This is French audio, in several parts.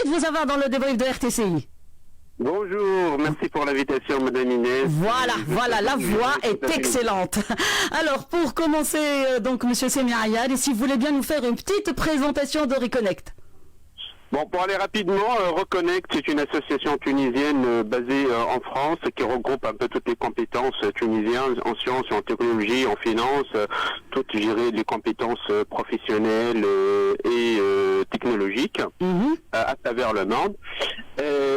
de vous avoir dans le débrief de RTCI. Bonjour, merci pour l'invitation, Madame Inès. Voilà, la voix est excellente. Alors, pour commencer, donc, Monsieur Semi Ayari, si vous voulez bien nous faire une petite présentation de Reconnect. Bon, pour aller rapidement, Reconnect, c'est une association tunisienne basée en France qui regroupe un peu toutes les compétences tunisiennes en sciences, en technologie, en finance, toutes, je dirais, les compétences professionnelles et technologiques à travers le monde.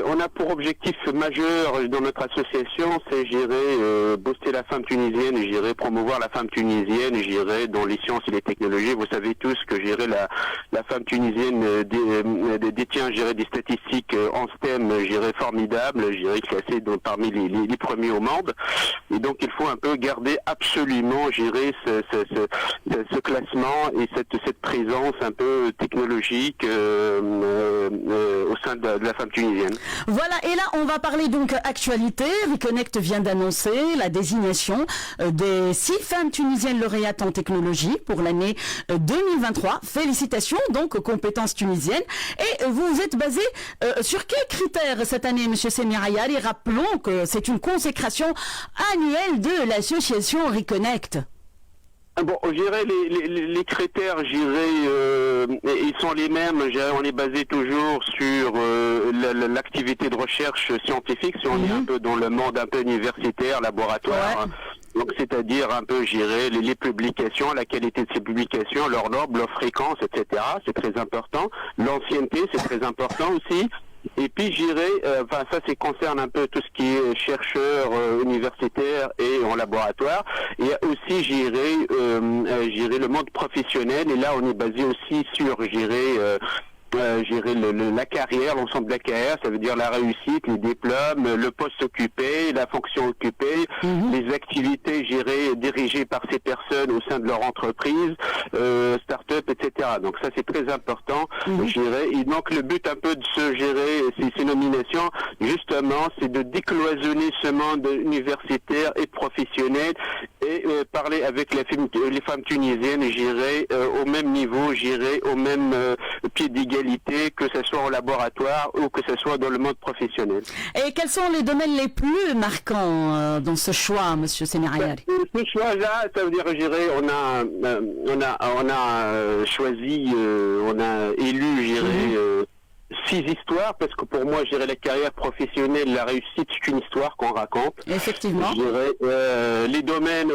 On a pour objectif majeur dans notre association, c'est, je dirais, booster la femme tunisienne, je dirais, promouvoir la femme tunisienne, je dirais, dans les sciences et les technologies. Vous savez tous que, je dirais, la femme tunisienne détient, je dirais, des statistiques en STEM, je dirais, formidables, je dirais, classées parmi les premiers au monde. Et donc, il faut un peu garder absolument, je dirais, ce classement et cette présence un peu technologique au sein de la femme tunisienne. Voilà, et là on va parler donc actualité. Reconnect vient d'annoncer la désignation des 6 femmes tunisiennes lauréates en technologie pour l'année 2023. Félicitations donc aux compétences tunisiennes. Et vous êtes basé sur quels critères cette année, Monsieur Semi Ayari? Rappelons que c'est une consécration annuelle de l'association Reconnect. Bon, je dirais les critères, je dirais, ils sont les mêmes. On est basé toujours sur l'activité de recherche scientifique, si on est un peu dans le monde un peu universitaire, laboratoire. Ouais. Donc, c'est-à-dire un peu, je dirais, les publications, la qualité de ces publications, leur nombre, leur fréquence, etc. C'est très important. L'ancienneté, c'est très important aussi. Et puis j'irai, ça concerne un peu tout ce qui est chercheur universitaire et en laboratoire. Et aussi j'irai le monde professionnel. Et là on est basé aussi sur la carrière, l'ensemble de la carrière, ça veut dire la réussite, les diplômes, le poste occupé, la fonction occupée, les activités dirigées par ces personnes au sein de leur entreprise, start-up, etc. Donc ça c'est très important, Et donc le but un peu de ces nominations, justement, c'est de décloisonner ce monde universitaire et professionnel et parler avec les femmes tunisiennes, au même niveau, au même pied d'égalité, que ce soit au laboratoire ou que ce soit dans le monde professionnel. Et quels sont les domaines les plus marquants dans ce choix, Monsieur Semi Ayari? Ce choix-là, ça veut dire, on a choisi, on a élu, 6 histoires, parce que pour moi, la carrière professionnelle, la réussite, c'est une histoire qu'on raconte. Effectivement. Les domaines,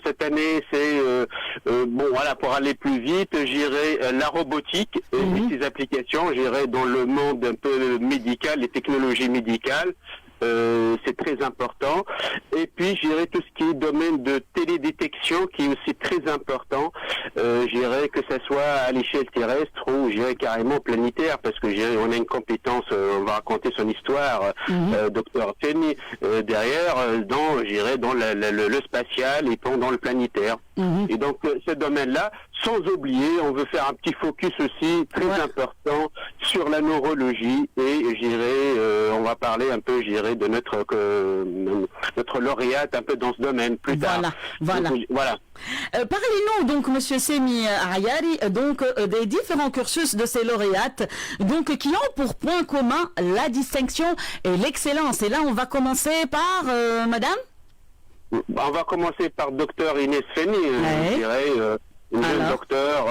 cette année, c'est, pour aller plus vite, la robotique et ses applications, dans le monde un peu médical, les technologies médicales. C'est très important. Et puis, tout ce qui est domaine de télédétection, qui est aussi très important. Que ce soit à l'échelle terrestre ou, carrément planétaire, parce que, on a une compétence, on va raconter son histoire, docteur Feni, derrière, dans le spatial et dans le planétaire. Et donc, ce domaine-là, sans oublier, on veut faire un petit focus aussi très important sur la neurologie et, on va parler un peu, de notre lauréate un peu dans ce domaine plus tard. Voilà. Parlez-nous donc, Monsieur Semi Ayari, des différents cursus de ces lauréates, qui ont pour point commun la distinction et l'excellence. Et là, on va commencer par Madame. On va commencer par Docteur Inès Feni, une jeune docteur,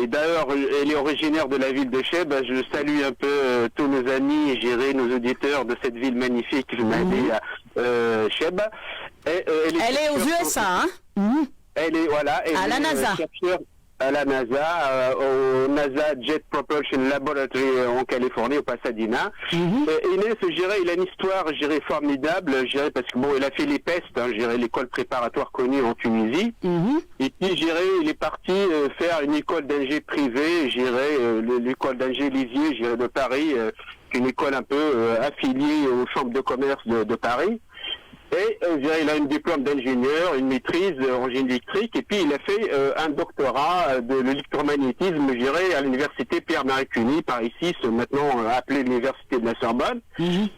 Et d'ailleurs, elle est originaire de la ville de Cheb. Je salue un peu tous nos amis, nos auditeurs de cette ville magnifique, Cheb. Elle est aux USA, Elle est, à la NASA. À la NASA, au NASA Jet Propulsion Laboratory en Californie, au Pasadena. Inès, il a une histoire, formidable, parce que il a fait les PEST, l'école préparatoire connue en Tunisie. Et puis, il est parti faire une école d'ingé privée, l'école d'ingé Lisier, de Paris, une école un peu affiliée aux chambres de commerce de Paris. Et il a un diplôme d'ingénieur, une maîtrise en génie électrique, et puis il a fait un doctorat de l'électromagnétisme, à l'université Pierre-Marie Cuny, par ici, maintenant appelée l'université de la Sorbonne. Et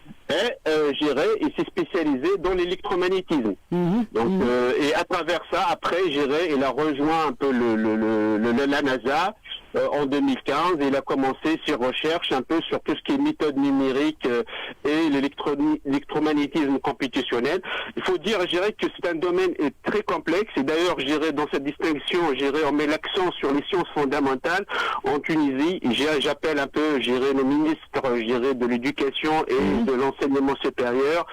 il s'est spécialisé dans l'électromagnétisme. Et à travers ça, après, il a rejoint un peu la NASA. en 2015. Il a commencé ses recherches un peu sur tout ce qui est méthode numérique et l'électromagnétisme computationnel. Il faut dire, je dirais que c'est un domaine très complexe, et d'ailleurs, je dirais, dans cette distinction, je dirais, on met l'accent sur les sciences fondamentales en Tunisie. J'appelle un peu, je dirais, le ministre, je dirais, de l'éducation et de l'enseignement supérieur.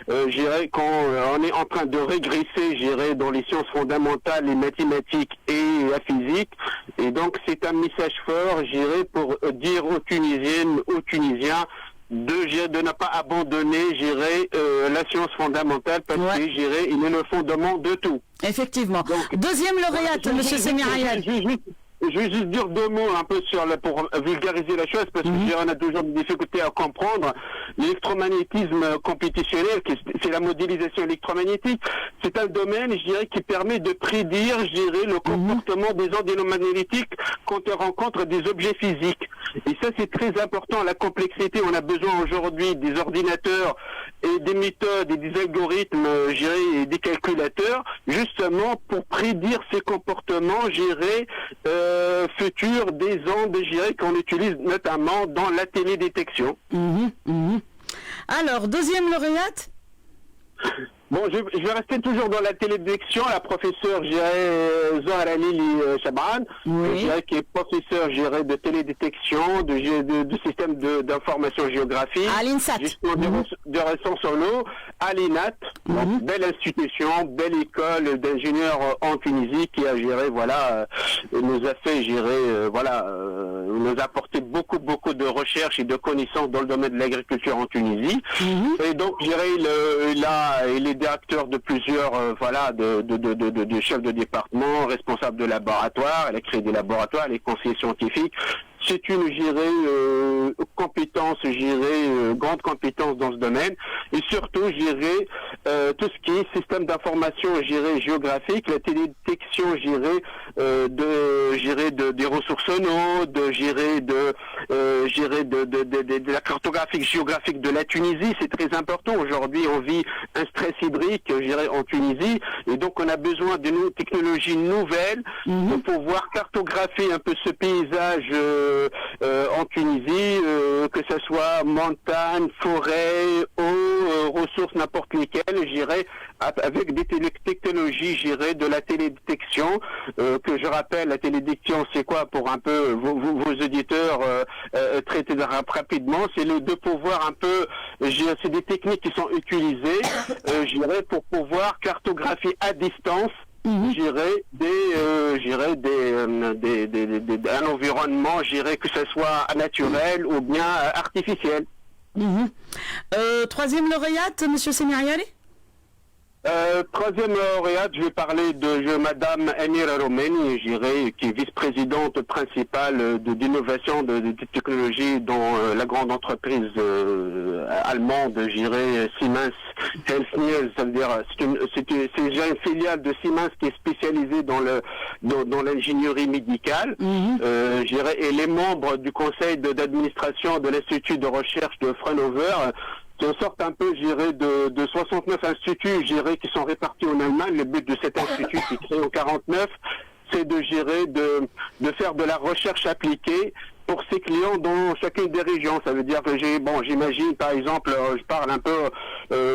Je dirais qu'on est en train de régresser, je dirais, dans les sciences fondamentales, les mathématiques et la physique. Et donc, c'est un message fort, je dirais, pour dire aux Tunisiennes, aux Tunisiens, de ne pas abandonner, je dirais, la science fondamentale, parce que, je dirais, il est le fondement de tout. Effectivement. Donc, deuxième lauréate, monsieur Semir Ayad. Je vais juste dire deux mots un peu pour vulgariser la chose, parce que on a toujours des difficultés à comprendre. L'électromagnétisme computationnel, c'est la modélisation électromagnétique, c'est un domaine, je dirais, qui permet de prédire, je dirais, le comportement des ondes électromagnétiques quand on rencontre des objets physiques. Et ça, c'est très important, la complexité. On a besoin aujourd'hui des ordinateurs et des méthodes et des algorithmes, je dirais, et des calculateurs, justement pour prédire ces comportements, je dirais, futurs des ondes, je dirais, qu'on utilise notamment dans la télédétection. Alors, deuxième lauréate. Bon, je vais rester toujours dans la télédétection. La professeure, je dirais, Zohra Lili Chabran, je dirais, qui est professeure, je dirais, de télédétection, de système d'information géographique. À l'INSAT. Gestion de ressources en eau. À l'INAT. Donc, belle institution, belle école d'ingénieurs en Tunisie qui a géré, voilà, nous a fait gérer, nous a apporté beaucoup de recherches et de connaissances dans le domaine de l'agriculture en Tunisie. Et donc, je dirais, il est directeur de plusieurs, de chefs de département, responsable de laboratoire, elle a créé des laboratoires, elle est conseiller scientifique. C'est une, je dirais, compétence, je dirais, grande compétence dans ce domaine. Et surtout, je dirais, tout ce qui est système d'information, je dirais, géographique, la télédétection, je dirais, des ressources en eau, de la cartographie géographique de la Tunisie. C'est très important. Aujourd'hui, on vit un stress hydrique, je dirais, en Tunisie. Et donc, on a besoin de technologies nouvelles pour pouvoir cartographier un peu ce paysage en Tunisie, que ce soit montagne, forêt, eau, ressources n'importe lesquelles, je dirais, avec des technologies, je dirais, de la télédétection, que je rappelle, la télédétection, c'est quoi pour un peu vos auditeurs traiter rapidement, c'est de pouvoir un peu, c'est des techniques qui sont utilisées, je dirais, pour pouvoir cartographier à distance, un environnement, je dirais, que ce soit naturel ou bien artificiel. Troisième lauréate, monsieur Semir Ayad. Troisième lauréate, je vais parler de Madame Amira Romani, je dirais, qui est vice-présidente principale d'innovation de technologie dans la grande entreprise allemande, je dirais, Siemens Healthineers. Ça veut dire, c'est déjà une filiale de Siemens qui est spécialisée dans l'ingénierie médicale. Je dirais, et les membres du conseil d'administration de l'Institut de recherche de Fraunhofer, qui en sortent un peu, je dirais, de 69 instituts, je dirais, qui sont répartis en Allemagne. Le but de cet institut, qui est créé en 49, c'est de gérer, de faire de la recherche appliquée pour ses clients dans chacune des régions. Ça veut dire que j'imagine, par exemple, je parle un peu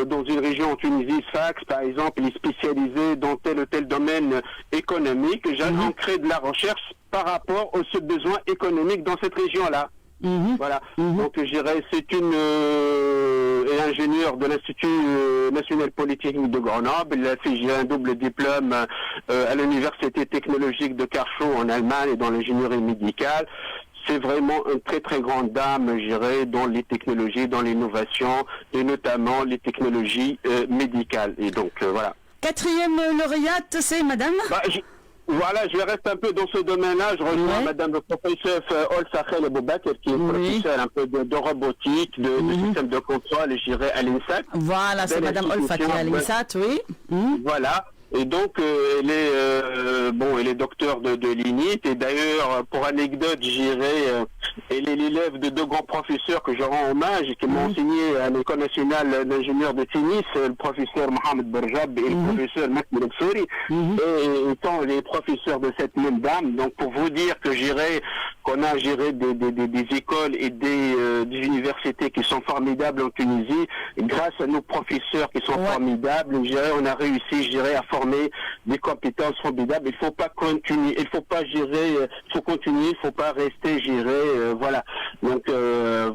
dans une région en Tunisie, Sfax, par exemple, il est spécialisé dans tel ou tel domaine économique. On crée de la recherche par rapport aux besoins économiques dans cette région-là. Voilà. Donc, je dirais, c'est une ingénieure de l'Institut national polytechnique de Grenoble. Elle a fait un double diplôme à l'Université technologique de Karlsruhe en Allemagne et dans l'ingénierie médicale. C'est vraiment une très très grande dame, je dirais, dans les technologies, dans l'innovation et notamment les technologies médicales. Et donc, voilà. Quatrième lauréate, c'est madame Voilà, je vais rester un peu dans ce domaine-là. Je rejoins Madame le professeur Olsachel Boubakir, qui est professeur un peu de robotique, de système de contrôle, je dirais, à l'INSAT. Voilà, c'est Madame Olfaki à l'INSAT, oui. Voilà. Et donc, elle est docteur de l'INIT. Et d'ailleurs, pour anecdote, elle est l'élève de deux grands professeurs que je rends hommage et qui m'ont enseigné à l'École nationale d'ingénieurs de Tunis, le professeur Mohamed Berjab et le professeur Mahmoud Absouri, et étant les professeurs de cette même dame. Donc, pour vous dire que qu'on a géré des écoles et des universités qui sont formidables en Tunisie, grâce à nos professeurs qui sont formidables, on a réussi, à former des compétences formidables. Il faut pas continuer, il faut pas gérer, il faut continuer, il faut pas rester voilà. Donc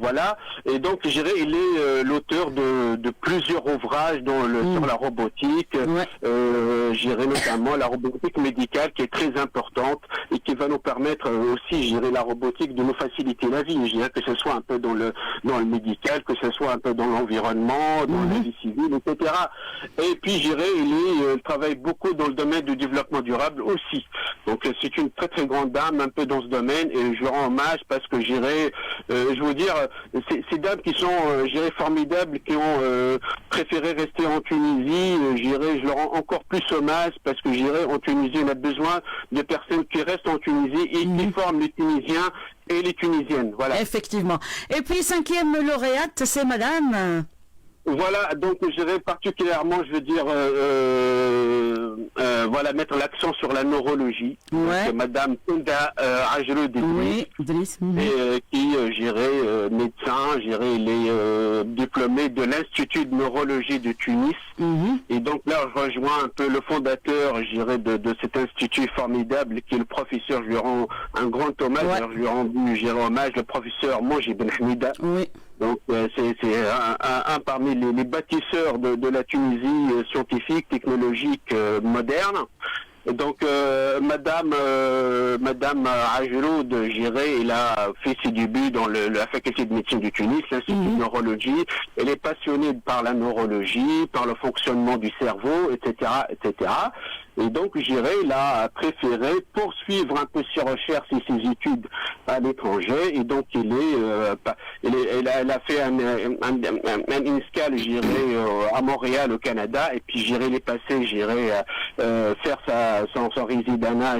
voilà. Et donc il est l'auteur de plusieurs ouvrages sur la robotique, notamment la robotique médicale qui est très importante et qui va nous permettre aussi la robotique de nous faciliter la vie. Que ce soit un peu dans le médical, que ce soit un peu dans l'environnement, dans la vie civile, etc. Et puis il travaille beaucoup dans le domaine du développement durable aussi. Donc c'est une très très grande dame un peu dans ce domaine et je lui rends hommage parce que je veux dire, ces dames qui sont formidables, qui ont préféré rester en Tunisie, je leur rends encore plus hommage parce que en Tunisie on a besoin de personnes qui restent en Tunisie et qui forment les Tunisiens et les Tunisiennes. Voilà. Effectivement. Et puis 5e lauréate, c'est madame. Voilà, donc je dirais particulièrement, mettre l'accent sur la neurologie. Donc, Madame Tunda Ajrou Idriss, qui médecin, elle est diplômée de l'Institut de neurologie de Tunis. Et donc là, je rejoins un peu le fondateur, de cet institut formidable qui est le professeur, je lui rends un grand hommage. Alors, je lui ai rendu hommage, le professeur Monji Ben Hamida. Donc c'est un parmi les bâtisseurs de la Tunisie scientifique, technologique, moderne. Donc Madame Ajrou elle a fait ses débuts dans la faculté de médecine de Tunis, l'Institut de neurologie. Elle est passionnée par la neurologie, par le fonctionnement du cerveau, etc., etc. Et donc, il a préféré poursuivre un peu ses recherches et ses études à l'étranger. Et donc, elle a fait un escale, à Montréal, au Canada. Et puis, elle est passée, faire son résidanat,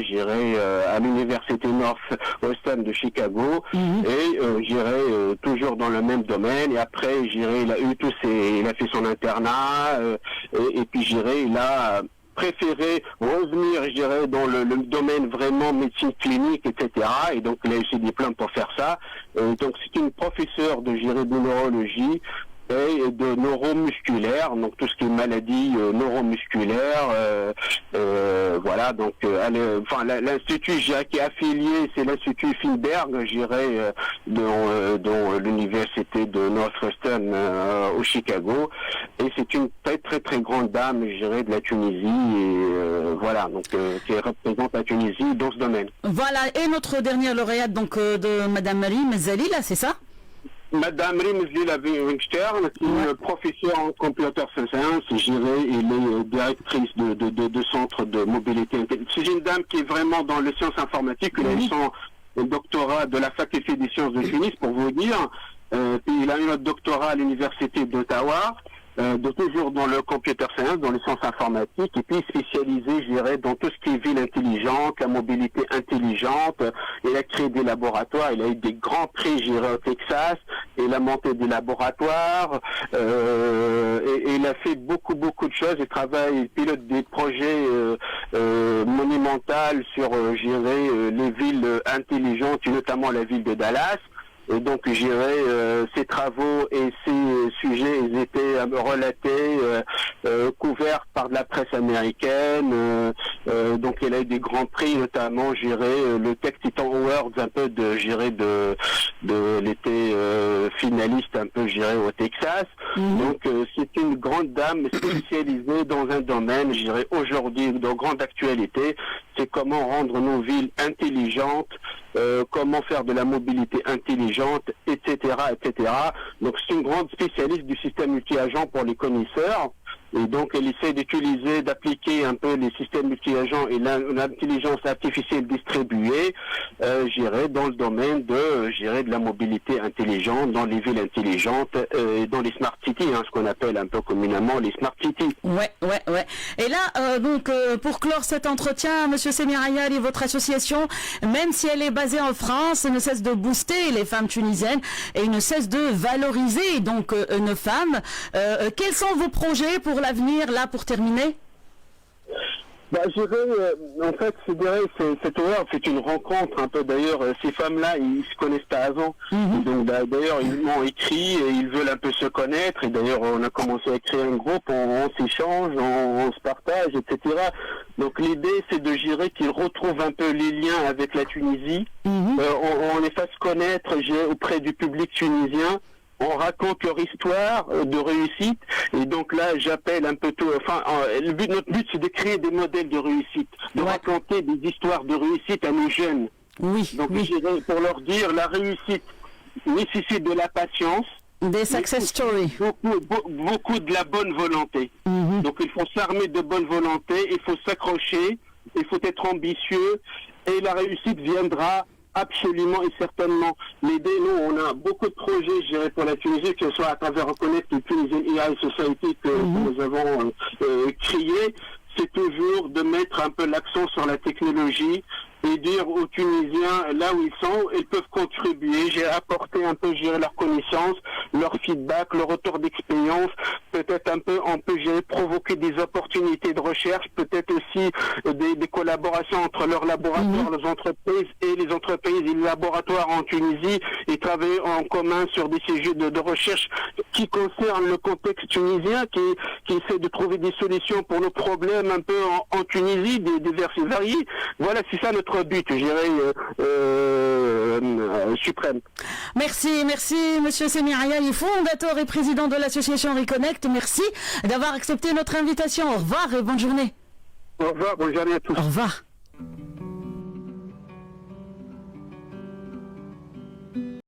à l'université Northwestern de Chicago. Et, toujours dans le même domaine. Et après, il a fait son internat. Et puis, il a préféré revenir, dans le domaine vraiment médecine clinique, etc. Et donc, il a eu ses diplômes pour faire ça. Donc, c'est une professeure de neurologie et de neuromusculaire, donc tout ce qui est maladie neuromusculaire, voilà. Donc, l'institut qui est affilié, c'est l'institut Finberg, dont l'université de Northwestern au Chicago, et c'est une très très très grande dame, de la Tunisie, et voilà, donc qui représente la Tunisie dans ce domaine. Voilà, et notre dernière lauréate, donc de Madame Rim Zali, là, c'est ça? Madame Rimzila Wingstern, qui est professeure en computer science, elle est directrice de centre de mobilité. C'est une dame qui est vraiment dans les sciences informatiques. Elle a eu son doctorat de la faculté des sciences de Tunis, pour vous dire. Puis il a eu un doctorat à l'université d'Ottawa. Toujours dans le computer science, dans les sciences informatiques, et puis spécialisé, dans tout ce qui est ville intelligente, la mobilité intelligente. Il a créé des laboratoires, il a eu des grands prix, au Texas, et il a monté des laboratoires, et il a fait beaucoup de choses. Il pilote des projets monumentaux sur, les villes intelligentes, et notamment la ville de Dallas. Et donc, ses travaux et ses sujets, ils étaient relatés, couverts par de la presse américaine. Donc, elle a eu des grands prix, notamment, le Tech Titan Awards, un peu l'été finaliste, un peu, au Texas. Donc, c'est une grande dame spécialisée dans un domaine, aujourd'hui, de grande actualité. C'est comment rendre nos villes intelligentes, comment faire de la mobilité intelligente, etc., etc. Donc c'est une grande spécialiste du système multi-agent pour les connaisseurs. Et donc, elle essaie d'appliquer un peu les systèmes multi-agents et l'intelligence artificielle distribuée, dans le domaine de la mobilité intelligente, dans les villes intelligentes, dans les smart cities, ce qu'on appelle un peu communément les smart cities. Ouais. Et là, pour clore cet entretien, Monsieur Semir Ayali, votre association, même si elle est basée en France, ne cesse de booster les femmes tunisiennes et ne cesse de valoriser donc nos femmes. Quels sont vos projets pour l'avenir, là, pour terminer? En fait, cette heure, c'est une rencontre un peu. D'ailleurs, ces femmes-là, ils se connaissent pas avant. Donc d'ailleurs, ils m'ont écrit et ils veulent un peu se connaître. Et d'ailleurs, on a commencé à créer un groupe, on s'échange, on se partage, etc. Donc l'idée, c'est de gérer qu'ils retrouvent un peu les liens avec la Tunisie. On les fasse connaître auprès du public tunisien. On raconte leur histoire de réussite, et donc là j'appelle un peu tout. Notre but c'est de créer des modèles de réussite, de raconter des histoires de réussite à nos jeunes. Donc pour leur dire la réussite nécessite de la patience, des success stories, beaucoup de la bonne volonté. Donc il faut s'armer de bonne volonté, il faut s'accrocher, il faut être ambitieux, et la réussite viendra. Absolument et certainement. L'idée, nous, on a beaucoup de projets, je dirais, pour la Tunisie, que ce soit à travers Reconnect et Tunisian AI Society que nous avons créé, c'est toujours de mettre un peu l'accent sur la technologie et dire aux Tunisiens, là où ils sont, ils peuvent contribuer. J'ai apporté un peu, je dirais, leur connaissance, leur feedback, leur retour d'expérience. Peut-être un peu, on peut, provoquer des opportunités de recherche, peut-être aussi des collaborations entre leurs laboratoires, les entreprises et les entreprises et les laboratoires en Tunisie, et travailler en commun sur des sujets de recherche qui concernent le contexte tunisien, qui essaie de trouver des solutions pour nos problèmes un peu en Tunisie, divers et variés. Voilà, c'est ça notre but, je dirais, suprême. Merci, Monsieur Semir Ayali, fondateur et président de l'association Reconnect. Merci d'avoir accepté notre invitation. Au revoir et bonne journée. Au revoir, bonne journée à tous. Au revoir.